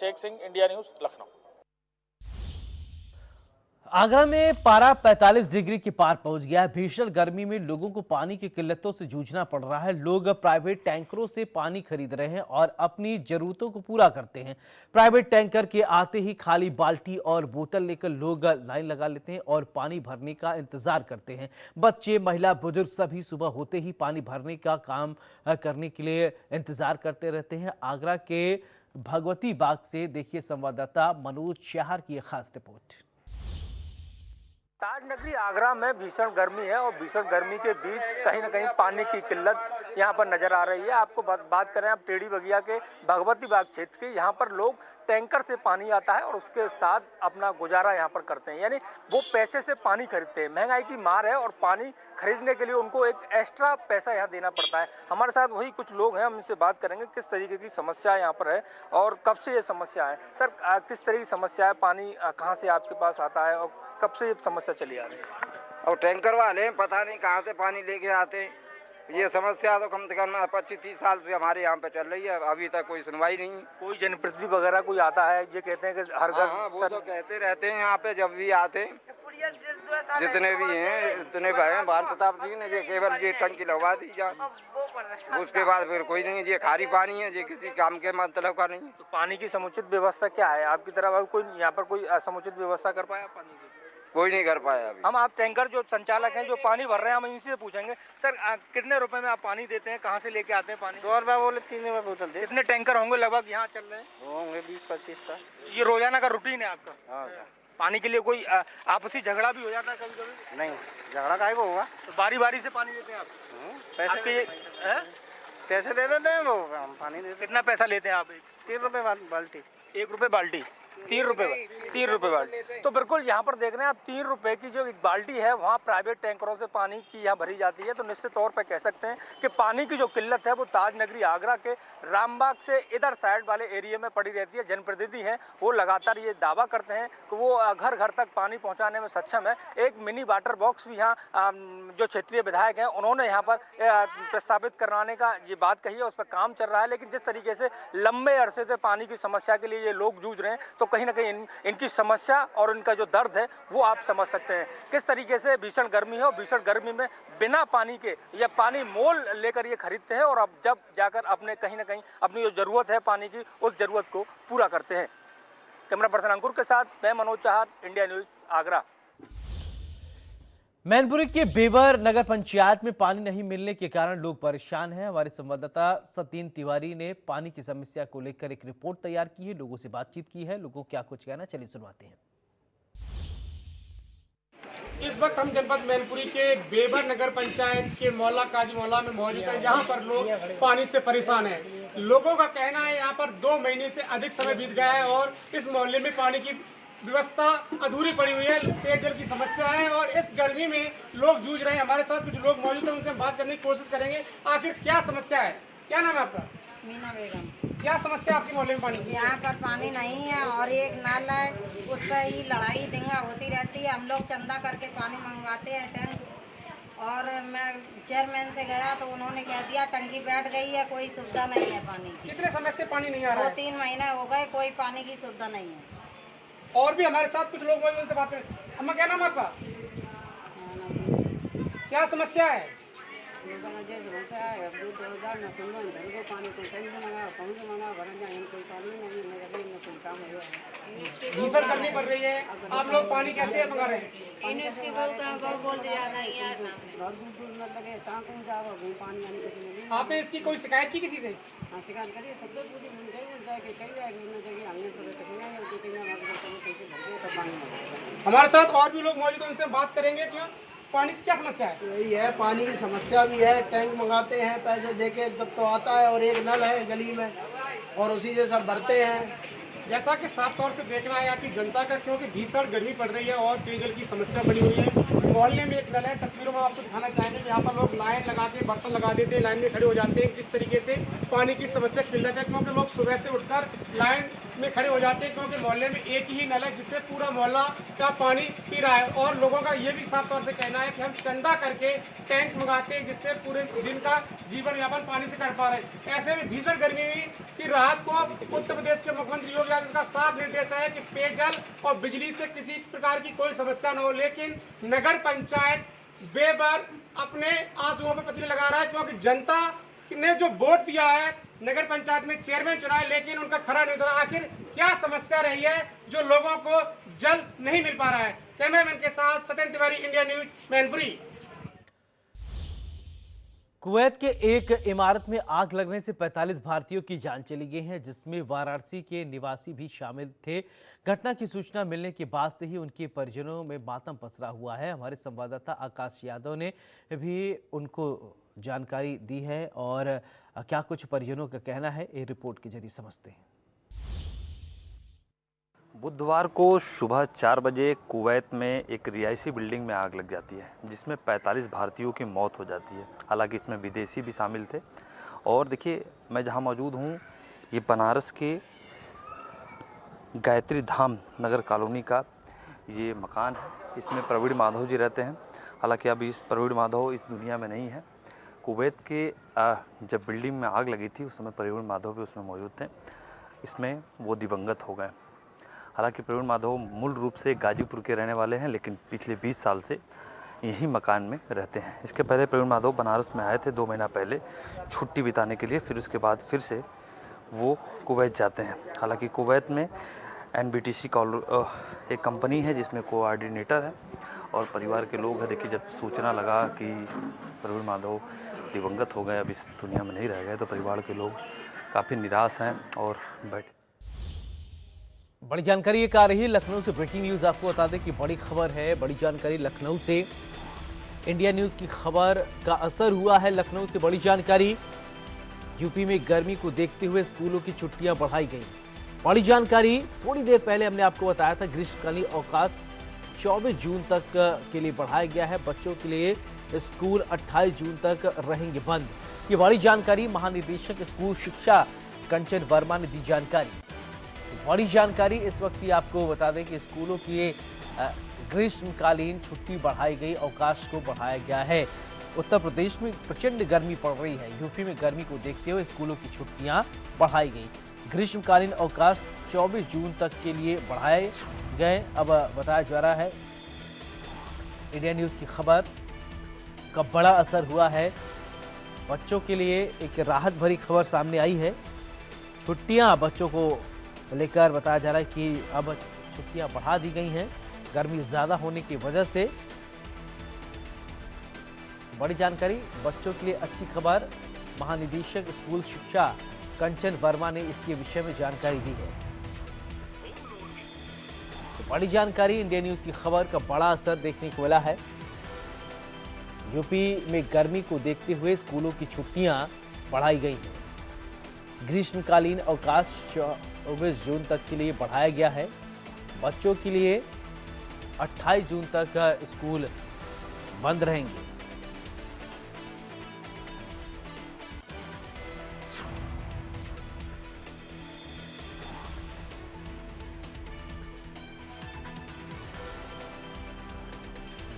Sheikh Singh, India news, Lucknow. Agra में पारा 45 degree के पार पहुंच गया है। भीषण गर्मी में लोगों को पानी की किल्लतों से जूझना पड़ रहा है। लोग प्राइवेट टैंकरों से पानी खरीद रहे हैं और अपनी जरूरतों को पूरा करते हैं। प्राइवेट टैंकर के आते ही खाली बाल्टी और बोतल लेकर लोग लाइन लगा लेते हैं और पानी भरने का इंतजार करते हैं। बच्चे, महिला, बुजुर्ग सभी सुबह होते ही पानी भरने का काम करने के लिए इंतजार करते रहते हैं। आगरा के भगवती बाग से देखिए संवाददाता मनोज चाहर की खास रिपोर्ट। ताज नगरी आगरा में भीषण गर्मी है और भीषण गर्मी के बीच कहीं ना कहीं पानी की किल्लत यहाँ पर नजर आ रही है। आपको बात करें आप टेढ़ी बगिया के भगवती बाग क्षेत्र की, यहाँ पर लोग टैंकर से पानी आता है और उसके साथ अपना गुजारा यहाँ पर करते हैं, यानी वो पैसे से पानी खरीदते हैं। महंगाई की मार है और पानी खरीदने के लिए उनको एक एक्स्ट्रा पैसा यहाँ देना पड़ता है। हमारे साथ वही कुछ लोग हैं, हम इनसे बात करेंगे किस तरीके की समस्या यहाँ पर है और कब से ये समस्या है। सर, किस तरह की समस्या है, पानी कहाँ से आपके पास आता है और कब से ये समस्या चली आ रही है? और टैंकर वाले पता नहीं कहाँ से पानी लेके आते हैं। ये समस्या तो कम से कम 25-30 साल से हमारे यहाँ पे चल रही है, अभी तक कोई सुनवाई नहीं। कोई जनप्रतिनिधि वगैरह कोई आता है? ये कहते हैं कि हर घर वो तो कहते रहते हैं यहाँ पे जब भी आते, जितने भी हैं उतने भाई बाल प्रताप सिंह ने ये केवल ये टंकी लगवा दी जा, उसके बाद फिर कोई नहीं। ये खारी पानी है, ये किसी काम के मतलब का नहीं। तो पानी की समुचित व्यवस्था क्या है आपकी तरफ? कोई यहाँ पर कोई समुचित व्यवस्था कर पाया पानी की? कोई नहीं कर पाया अभी। हम आप टैंकर जो संचालक हैं जो पानी भर रहे हैं, हम इनसे पूछेंगे। सर, कितने रुपए में आप पानी देते हैं, कहाँ से लेके आते हैं पानी? 2 रुपये बोले, 3 रुपये बोतल दे। कितने टैंकर होंगे लगभग यहाँ चल रहे हैं? होंगे 20-25 था। ये रोजाना का रूटीन है आपका? हाँ। पानी के लिए कोई आपसी झगड़ा भी हो जाता है कभी कभी? नहीं, झगड़ा काहे को होगा? तो बारी बारी से पानी देते हैं आप? पैसे दे देते हैं वो, हम पानी देते। कितना पैसा लेते हैं आप? 3 रुपये बाल्टी। 1 रुपये बाल्टी, 3 रुपये बाल्टी। तो बिल्कुल यहाँ पर देख रहे हैं आप, 3 रुपये की जो एक बाल्टी है वहाँ प्राइवेट टैंकरों से पानी की यहाँ भरी जाती है। तो निश्चित तौर पर कह सकते हैं कि पानी की जो किल्लत है वो ताज नगरी आगरा के रामबाग से इधर साइड वाले एरिया में पड़ी रहती है। जनप्रतिनिधि हैं वो लगातार ये दावा करते हैं कि वो घर घर तक पानी पहुँचाने में सक्षम है। एक मिनी वाटर बॉक्स भी यहाँ जो क्षेत्रीय विधायक हैं उन्होंने यहाँ पर प्रस्तावित करवाने का ये बात कही है, उस पर काम चल रहा है। लेकिन जिस तरीके से लंबे अरसे से पानी की समस्या के लिए ये लोग जूझ रहे हैं, तो कहीं ना कहीं इनकी समस्या और इनका जो दर्द है वो आप समझ सकते हैं। किस तरीके से भीषण गर्मी है और भीषण गर्मी में बिना पानी के या पानी मोल लेकर ये खरीदते हैं और अब जब जाकर अपने कहीं ना कहीं अपनी जो जरूरत है पानी की, उस जरूरत को पूरा करते हैं। कैमरा पर्सन अंकुर के साथ मैं मनोज चाहर, इंडिया न्यूज, आगरा। मैनपुरी के बेवर नगर पंचायत में पानी नहीं मिलने के कारण लोग परेशान हैं। हमारे संवाददाता सतीन तिवारी ने पानी की समस्या को लेकर एक रिपोर्ट तैयार की है, लोगों से बातचीत की है। लोगों क्या कुछ कहना, चलिए सुनवाते हैं। इस वक्त हम जनपद मैनपुरी के बेवर नगर पंचायत के मोहल्ला काजी मोहल्ला में मौजूद है, जहां पर लोग पानी से परेशान हैं। लोगों का कहना है यहाँ पर 2 महीने से अधिक समय बीत गया है और इस मोहल्ले में पानी की व्यवस्था अधूरी पड़ी हुई है, पेयजल की समस्या है और इस गर्मी में लोग जूझ रहे हैं। हमारे साथ कुछ लोग मौजूद हैं, उनसे हम बात करने की कोशिश करेंगे आखिर क्या समस्या है। क्या नाम है आपका? मीना बेगम। क्या समस्या आपके मोहल्ले में पानी की? यहाँ पर पानी नहीं है और एक नल है, उस पर ही लड़ाई दंगा होती रहती है। हम लोग चंदा करके पानी मंगवाते हैं टैंक, और मैं चेयरमैन से गया तो उन्होंने कह दिया टंकी बैठ गई है, कोई सुविधा नहीं है पानी की। कितने समय से पानी नहीं आ रहा है? 2-3 महीने हो गए, कोई पानी की सुविधा नहीं है। और भी हमारे साथ कुछ लोग मौजूद, उनसे बात करें। अम्मा, क्या नाम है आपका? क्या समस्या है? भीषण गर्मी पड़ रही है, आप लोग पानी कैसे मंगा रहे हैं? आपने इसकी कोई शिकायत की किसी से? शिकायत करिए, सब लोग हमारे साथ और भी लोग मौजूद हैं, उनसे बात करेंगे। क्यों पानी की क्या समस्या है? यही है, पानी की समस्या भी है। टैंक मंगाते हैं, पैसे देके तब तो आता है और एक नल है गली में और उसी से सब भरते हैं। जैसा कि साफ तौर से देखना है यहाँ की जनता का, क्योंकि भीषण गर्मी पड़ रही है और पेयजल की समस्या बनी हुई है। मोहल्ले में एक नल है, तस्वीरों में आपको दिखाना चाहेंगे कि यहाँ पर लोग लाइन लगा के बर्तन लगा देते हैं, लाइन में खड़े हो जाते हैं। जिस तरीके से पानी की समस्या किल्लत है, क्योंकि लोग सुबह से उठकर लाइन में खड़े हो जाते हैं, क्योंकि मोहल्ले में एक ही नल है जिससे पूरा मोहल्ला का पानी पी रहा है। और लोगों का ये भी साफ तौर से कहना है कि हम चंदा करके टैंक मंगाते हैं, जिससे पूरे दिन का जीवन यापन पानी से कर पा रहे हैं। ऐसे में भीषण गर्मी की राहत को उत्तर प्रदेश के मुख्यमंत्री योगी आदित्यनाथ का साफ निर्देश है कि पेयजल और बिजली से किसी प्रकार की कोई समस्या न हो, लेकिन नगर पंचायत बेबार अपने आंसुओं पर पतीले लगा रहा है, क्योंकि जनता ने जो वोट दिया है, नगर पंचायत में चेयरमैन चुना है, लेकिन उनका खरा नहीं उतरा। आखिर क्या समस्या रही है जो लोगों को जल नहीं मिल पा रहा है? कैमरामैन के साथ Satyendra Tiwari, India news, Mainpuri. Kuwait के एक इमारत में आग लगने से 45 भारतीयों की जान चली गई है, जिसमें वाराणसी के निवासी भी शामिल थे। घटना की सूचना मिलने के बाद से ही उनके परिजनों में मातम पसरा हुआ है। हमारे संवाददाता आकाश यादव ने भी उनको जानकारी दी है और क्या कुछ परिजनों का कहना है, ये रिपोर्ट के जरिए समझते हैं। बुधवार को सुबह 4 बजे कुवैत में एक रिहायशी बिल्डिंग में आग लग जाती है, जिसमें 45 भारतीयों की मौत हो जाती है। हालांकि इसमें विदेशी भी शामिल थे। और देखिए, मैं जहां मौजूद हूं, ये बनारस के गायत्री धाम नगर कॉलोनी का ये मकान है। इसमें प्रवीण माधव जी रहते हैं। हालांकि अभी इस प्रवीण माधव इस दुनिया में नहीं है। कुवैत के जब बिल्डिंग में आग लगी थी, उस समय प्रवीण माधव भी उसमें मौजूद थे। इसमें वो दिवंगत हो गए। हालांकि प्रवीण माधव मूल रूप से गाजीपुर के रहने वाले हैं, लेकिन पिछले 20 साल से यही मकान में रहते हैं। इसके पहले प्रवीण माधव बनारस में आए थे 2 महीना पहले छुट्टी बिताने के लिए, फिर उसके बाद फिर से वो कुवैत जाते हैं। हालांकि कुवैत में NBTC एक कंपनी है जिसमें कोऑर्डिनेटर है और परिवार के लोग हैं। देखिए, जब सूचना लगा कि प्रवीण माधव दिवंगत हो गए, अब इस दुनिया में नहीं रह गए, तो परिवार के लोग काफ़ी निराश हैं और बैठे। बड़ी जानकारी एक आ रही है लखनऊ से। ब्रेकिंग न्यूज आपको बता दें कि बड़ी खबर है, बड़ी जानकारी लखनऊ से। इंडिया न्यूज की खबर का असर हुआ है लखनऊ से। बड़ी जानकारी, यूपी में गर्मी को देखते हुए स्कूलों की छुट्टियां बढ़ाई गई। बड़ी जानकारी, थोड़ी देर पहले हमने आपको बताया था ग्रीष्मकालीन अवकाश 24 जून तक के लिए बढ़ाया गया है। बच्चों के लिए स्कूल 28 जून तक रहेंगे बंद। ये बड़ी जानकारी महानिदेशक स्कूल शिक्षा कंचन वर्मा ने दी जानकारी। बड़ी जानकारी इस वक्त ही आपको बता दें कि स्कूलों की ग्रीष्मकालीन छुट्टी बढ़ाई गई, अवकाश को बढ़ाया गया है। उत्तर प्रदेश में प्रचंड गर्मी पड़ रही है। यूपी में गर्मी को देखते हुए स्कूलों की छुट्टियां बढ़ाई गई। ग्रीष्मकालीन अवकाश 24 जून तक के लिए बढ़ाए गए। अब बताया जा रहा है, इंडिया न्यूज की खबर का बड़ा असर हुआ है। बच्चों के लिए एक राहत भरी खबर सामने आई है। छुट्टियां बच्चों को लेकर बताया जा रहा है कि अब छुट्टियां बढ़ा दी गई हैं गर्मी ज़्यादा होने की वजह से। बड़ी जानकारी, बच्चों के लिए अच्छी खबर। महानिदेशक स्कूल शिक्षा कंचन वर्मा ने इसके विषय में जानकारी दी है। तो बड़ी जानकारी, इंडिया न्यूज की खबर का बड़ा असर देखने को मिला है। यूपी में गर्मी को देखते हुए स्कूलों की छुट्टियां बढ़ाई गई हैं। ग्रीष्मकालीन अवकाश 24 जून तक के लिए बढ़ाया गया है। बच्चों के लिए 28 जून तक स्कूल बंद रहेंगे।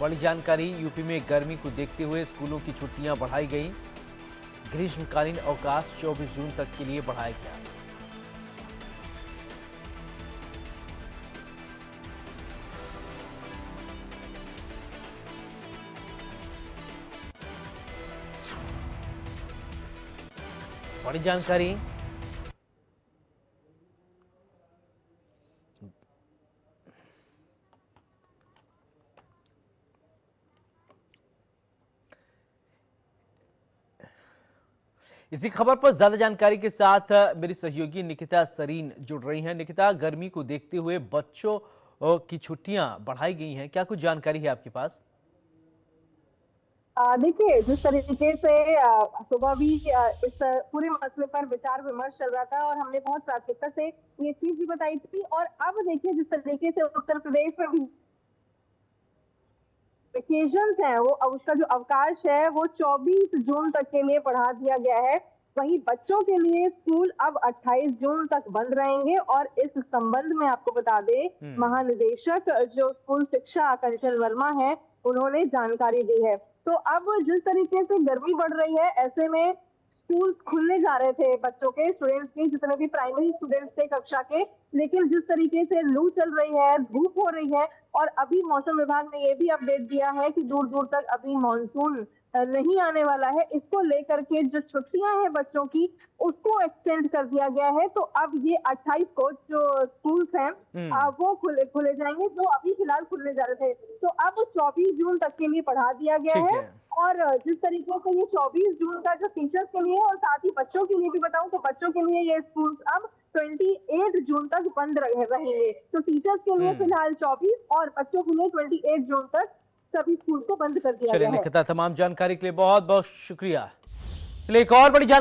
बड़ी जानकारी, यूपी में गर्मी को देखते हुए स्कूलों की छुट्टियां बढ़ाई गई। ग्रीष्मकालीन अवकाश 24 जून तक के लिए बढ़ाया गया। बड़ी जानकारी, इसी खबर पर ज्यादा जानकारी के साथ मेरी सहयोगी निकिता सरीन जुड़ रही हैं। निकिता, गर्मी को देखते हुए बच्चों की छुट्टियां बढ़ाई गई हैं, क्या कुछ जानकारी है आपके पास? देखिए, जिस तरीके से सुबह भी इस पूरे मसले पर विचार विमर्श चल रहा था और हमने बहुत प्राथमिकता से ये चीज भी बताई थी, और अब देखिए जिस तरीके से उत्तर प्रदेश में भी वेकेशंस हैं, वो उसका जो अवकाश है वो 24 जून तक के लिए बढ़ा दिया गया है। वहीं बच्चों के लिए स्कूल अब 28 जून तक बंद रहेंगे और इस संबंध में आपको बता दें महानिदेशक जो स्कूल शिक्षा कंचन वर्मा है उन्होंने जानकारी दी है। तो अब जिस तरीके से गर्मी बढ़ रही है ऐसे में स्कूल खुलने जा रहे थे बच्चों के स्टूडेंट्स के जितने भी प्राइमरी स्टूडेंट्स थे कक्षा के, लेकिन जिस तरीके से लू चल रही है, धूप हो रही है और अभी मौसम विभाग ने ये भी अपडेट दिया है कि दूर दूर तक अभी मानसून नहीं आने वाला है, इसको लेकर के जो छुट्टियां हैं बच्चों की उसको एक्सटेंड कर दिया गया है। तो अब ये 28 को जो स्कूल्स हैं वो खुले जाएंगे जो अभी फिलहाल खुलने जा रहे थे, तो अब 24 जून तक के लिए बढ़ा दिया गया है। और जिस तरीके से ये 24 जून का जो टीचर्स के लिए और साथ ही बच्चों के लिए भी बताऊं तो बच्चों के लिए ये स्कूल्स अब 28 जून तक बंद रहेंगे। तो टीचर्स के लिए फिलहाल 24 और बच्चों के लिए 28 जून तक सभी स्कूल को बंद कर दिया गया है। निकिता, तमाम जानकारी के लिए बहुत बहुत शुक्रिया। चलिए एक और बड़ी